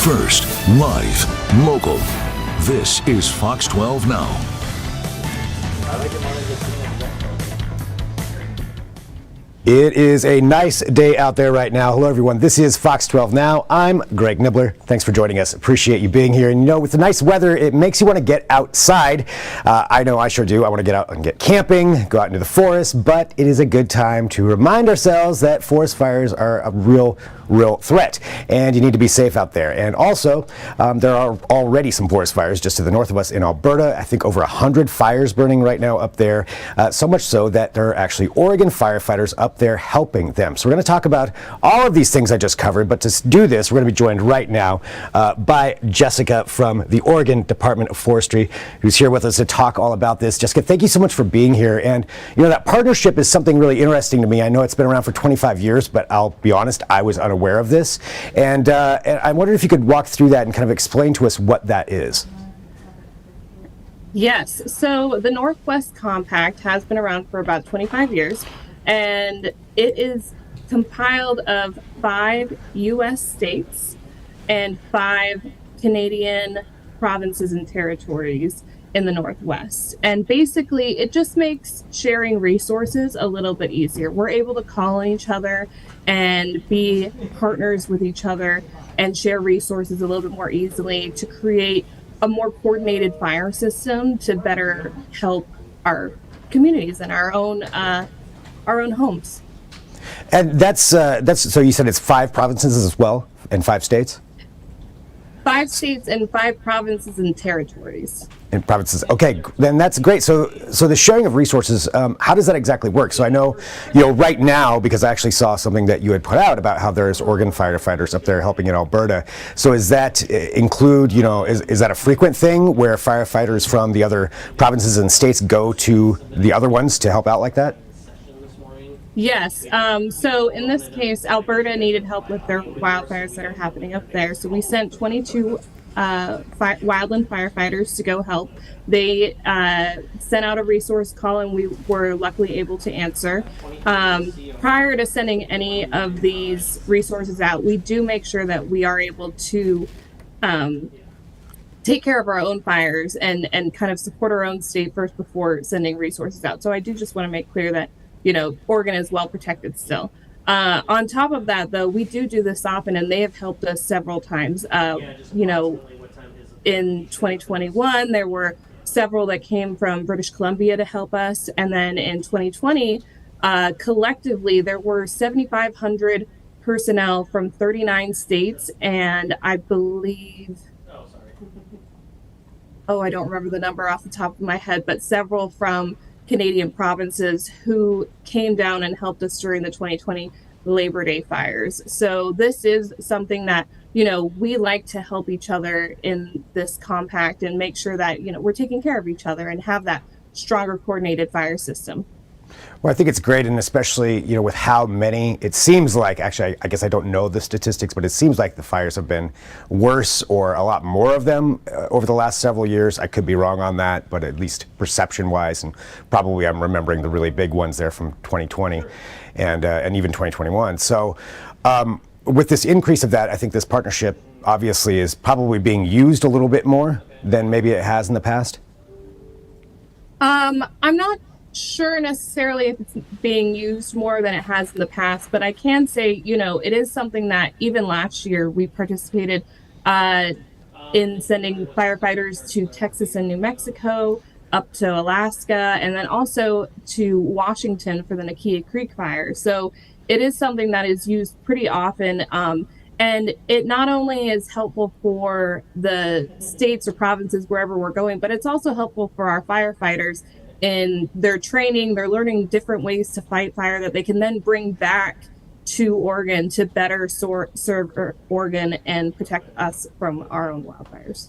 First, live, local. This is Fox 12 Now. It is a nice day out there right now. Hello, everyone. This is Fox 12 Now. I'm Greg Nibbler. Thanks for joining us. Appreciate you being here. And you know, with the nice weather, it makes you want to get outside. I know I sure do. I want to get out and get camping, go out into the forest, but it is a good time to remind ourselves that forest fires are a real threat, and you need to be safe out there. And also, there are already some forest fires just to the north of us in Alberta. I think over 100 fires burning right now up there, so much so that there are actually Oregon firefighters up there helping them. So we're going to talk about all of these things I just covered, but to do this, we're going to be joined right now by Jessica from the Oregon Department of Forestry, who's here with us to talk all about this. Jessica, thank you so much for being here. And you know, that partnership is something really interesting to me. I know it's been around for 25 years, but I'll be honest, I was unaware of this. And I wondered if you could walk through that and kind of explain to us what that is. Yes, so the Northwest Compact has been around for about 25 years. And it is compiled of 5 U.S. states and 5 Canadian provinces and territories in the Northwest. And basically, it just makes sharing resources a little bit easier. We're able to call on each other and be partners with each other and share resources a little bit more easily to create a more coordinated fire system to better help our communities and our own homes. And that's so you said it's 5 provinces as well and 5 states? 5 states and 5 provinces and territories. And provinces. Okay, then that's great. So the sharing of resources, how does that exactly work? So I know, right now, because I actually saw something that you had put out about how there's Oregon firefighters up there helping in Alberta. So does that include, is that a frequent thing where firefighters from the other provinces and states go to the other ones to help out like that? Yes. So in this case, Alberta needed help with their wildfires that are happening up there. So we sent 22 wildland firefighters to go help. They sent out a resource call, and we were luckily able to answer. Prior to sending any of these resources out, we do make sure that we are able to take care of our own fires and kind of support our own state first before sending resources out. So I do just want to make clear that Oregon is well protected still. On top of that, though, we do this often, and they have helped us several times. In 2021, there were several that came from British Columbia to help us. And then in 2020, collectively, there were 7,500 personnel from 39 states. And I believe, I don't remember the number off the top of my head, but several from Canadian provinces who came down and helped us during the 2020 Labor Day fires. So this is something that, we like to help each other in this compact and make sure that, we're taking care of each other and have that stronger coordinated fire system. Well, I think it's great, and especially, with how many, it seems like, actually, I guess I don't know the statistics, but it seems like the fires have been worse or a lot more of them over the last several years. I could be wrong on that, but at least perception-wise, and probably I'm remembering the really big ones there from 2020 and even 2021. So with this increase of that, I think this partnership obviously is probably being used a little bit more than maybe it has in the past. I'm not sure necessarily if it's being used more than it has in the past, but I can say, it is something that even last year we participated in sending firefighters to Texas and New Mexico, up to Alaska, and then also to Washington for the Nakia Creek fire. So it is something that is used pretty often. And it not only is helpful for the states or provinces wherever we're going, but it's also helpful for our firefighters in their training. They're learning different ways to fight fire that they can then bring back to Oregon to better serve Oregon and protect us from our own wildfires.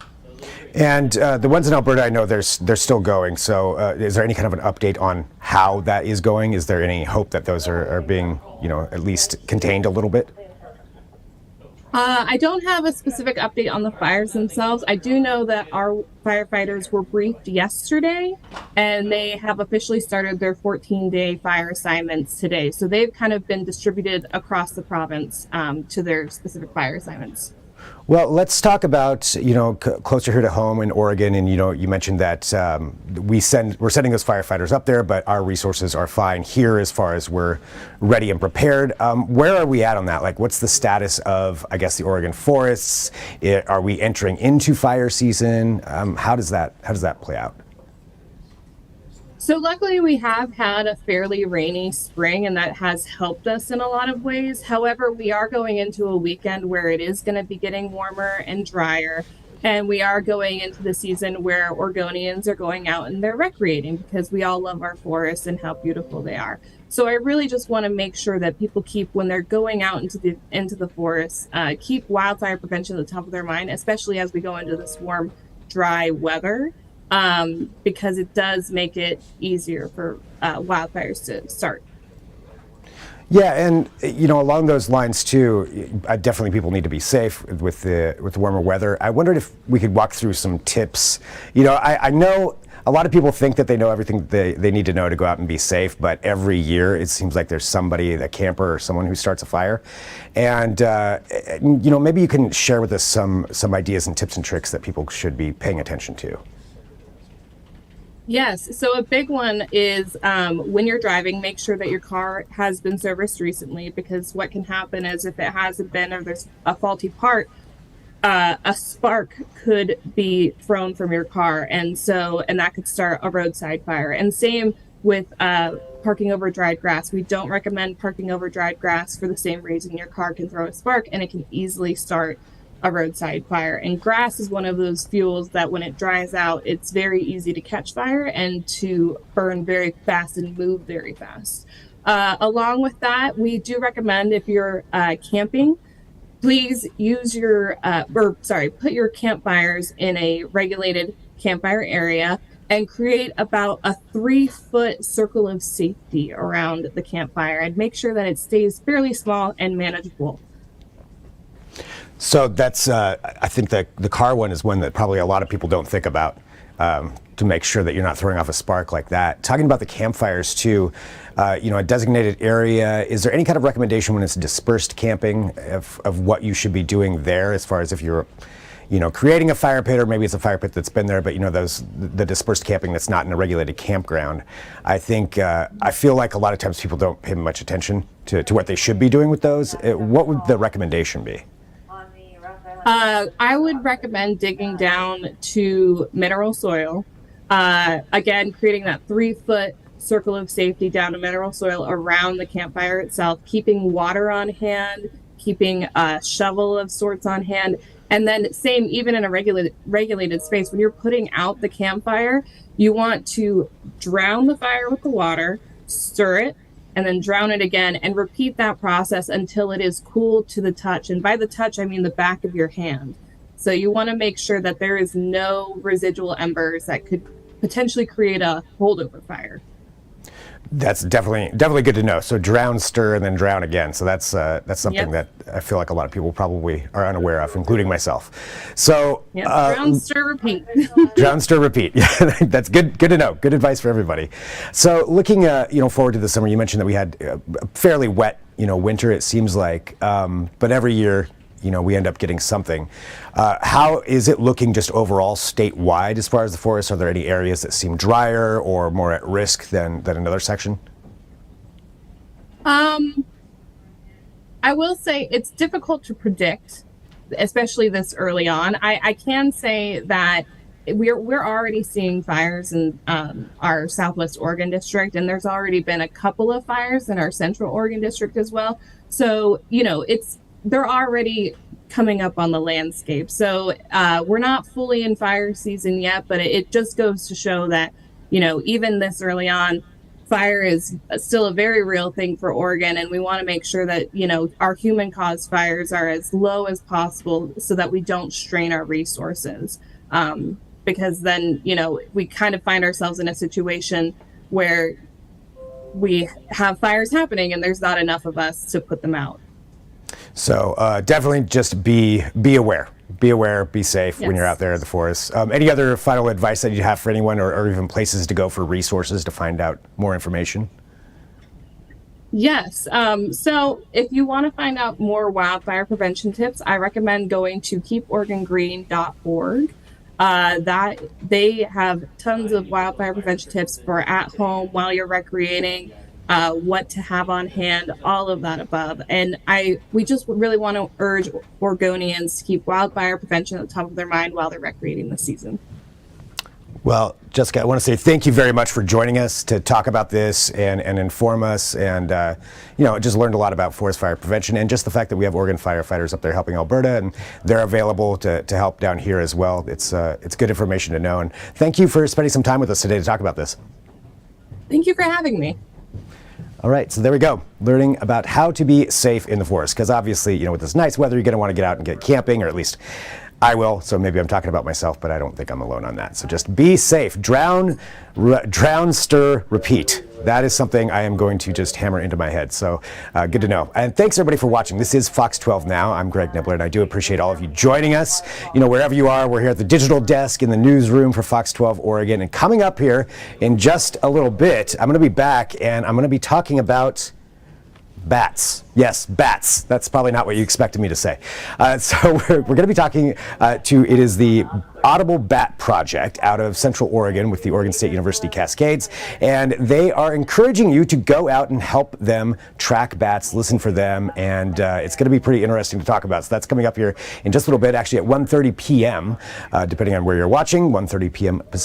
And the ones in Alberta, I know they're still going. So is there any kind of an update on how that is going? Is there any hope that those are being, at least contained a little bit? I don't have a specific update on the fires themselves. I do know that our firefighters were briefed yesterday, and they have officially started their 14-day fire assignments today. So they've kind of been distributed across the province to their specific fire assignments. Well, let's talk about, closer here to home in Oregon. And, you mentioned that we're sending those firefighters up there, but our resources are fine here as far as we're ready and prepared. Where are we at on that? Like, what's the status of, I guess, the Oregon forests? Are we entering into fire season? How does that play out? So luckily we have had a fairly rainy spring, and that has helped us in a lot of ways. However, we are going into a weekend where it is going to be getting warmer and drier, and we are going into the season where Oregonians are going out and they're recreating, because we all love our forests and how beautiful they are. So I really just want to make sure that people keep, when they're going out into the forest, keep wildfire prevention at the top of their mind, especially as we go into this warm, dry weather. Because it does make it easier for wildfires to start. Yeah, and along those lines too, definitely people need to be safe with the warmer weather. I wondered if we could walk through some tips. I know a lot of people think that they know everything they need to know to go out and be safe, but every year it seems like there's somebody, a camper or someone who starts a fire. And maybe you can share with us some ideas and tips and tricks that people should be paying attention to. Yes. So a big one is when you're driving, make sure that your car has been serviced recently, because what can happen is if it hasn't been, or there's a faulty part, a spark could be thrown from your car. And that could start a roadside fire. And same with parking over dried grass. We don't recommend parking over dried grass for the same reason. Your car can throw a spark and it can easily start a roadside fire. And grass is one of those fuels that when it dries out, it's very easy to catch fire and to burn very fast and move very fast. Along with that, we do recommend, if you're camping, please use put your campfires in a regulated campfire area and create about a 3-foot circle of safety around the campfire, and make sure that it stays fairly small and manageable. So that's, I think that the car one is one that probably a lot of people don't think about, to make sure that you're not throwing off a spark like that. Talking about the campfires too, a designated area, is there any kind of recommendation when it's dispersed camping of what you should be doing there, as far as if you're, creating a fire pit, or maybe it's a fire pit that's been there, but the dispersed camping that's not in a regulated campground? I think, I feel like a lot of times people don't pay much attention to what they should be doing with those. What would the recommendation be? I would recommend digging down to mineral soil. Again, creating that 3-foot circle of safety down to mineral soil around the campfire itself, keeping water on hand, keeping a shovel of sorts on hand. And then same, even in a regulated space, when you're putting out the campfire, you want to drown the fire with the water, stir it, and then drown it again, and repeat that process until it is cool to the touch. And by the touch, I mean the back of your hand. So you want to make sure that there is no residual embers that could potentially create a holdover fire. That's definitely good to know. So drown, stir, and then drown again. So that's something that I feel like a lot of people probably are unaware of, including myself. So drown, stir, repeat. Drown, stir, repeat. Yeah, that's good to know. Good advice for everybody. So looking forward to the summer, you mentioned that we had a fairly wet winter, it seems like, but every year we end up getting something. How is it looking just overall statewide as far as the forests? Are there any areas that seem drier or more at risk than another section? I will say it's difficult to predict, especially this early on. I can say that we're already seeing fires in our Southwest Oregon district, and there's already been a couple of fires in our Central Oregon district as well. So they're already coming up on the landscape. So we're not fully in fire season yet, but it just goes to show that, even this early on, fire is still a very real thing for Oregon. And we want to make sure that, our human caused fires are as low as possible so that we don't strain our resources. Because then, we kind of find ourselves in a situation where we have fires happening and there's not enough of us to put them out. So definitely just be aware. Be aware, be safe when you're out there in the forest. Any other final advice that you have for anyone, or even places to go for resources to find out more information? Yes. So if you want to find out more wildfire prevention tips, I recommend going to keeporegongreen.org. That they have tons of wildfire prevention tips for at home while you're recreating, what to have on hand, all of that above. And we just really want to urge Oregonians to keep wildfire prevention at the top of their mind while they're recreating this season. Well, Jessica, I want to say thank you very much for joining us to talk about this and inform us. And, just learned a lot about forest fire prevention and just the fact that we have Oregon firefighters up there helping Alberta, and they're available to help down here as well. It's good information to know. And thank you for spending some time with us today to talk about this. Thank you for having me. All right, so there we go, learning about how to be safe in the forest. Because obviously, with this nice weather, you're going to want to get out and get camping, or at least I will, so maybe I'm talking about myself, but I don't think I'm alone on that. So just be safe. Drown, stir, repeat. That is something I am going to just hammer into my head. So good to know. And thanks everybody for watching. This is Fox 12 Now. I'm Greg Nibbler, and I do appreciate all of you joining us. Wherever you are, we're here at the digital desk in the newsroom for Fox 12 Oregon. And coming up here in just a little bit, I'm going to be back, and I'm going to be talking about bats. Yes, bats. That's probably not what you expected me to say. So we're going to be talking it is the Audible Bat Project out of Central Oregon with the Oregon State University Cascades. And they are encouraging you to go out and help them track bats, listen for them. And it's going to be pretty interesting to talk about. So that's coming up here in just a little bit, actually at 1:30 p.m., depending on where you're watching, 1:30 p.m. Pacific.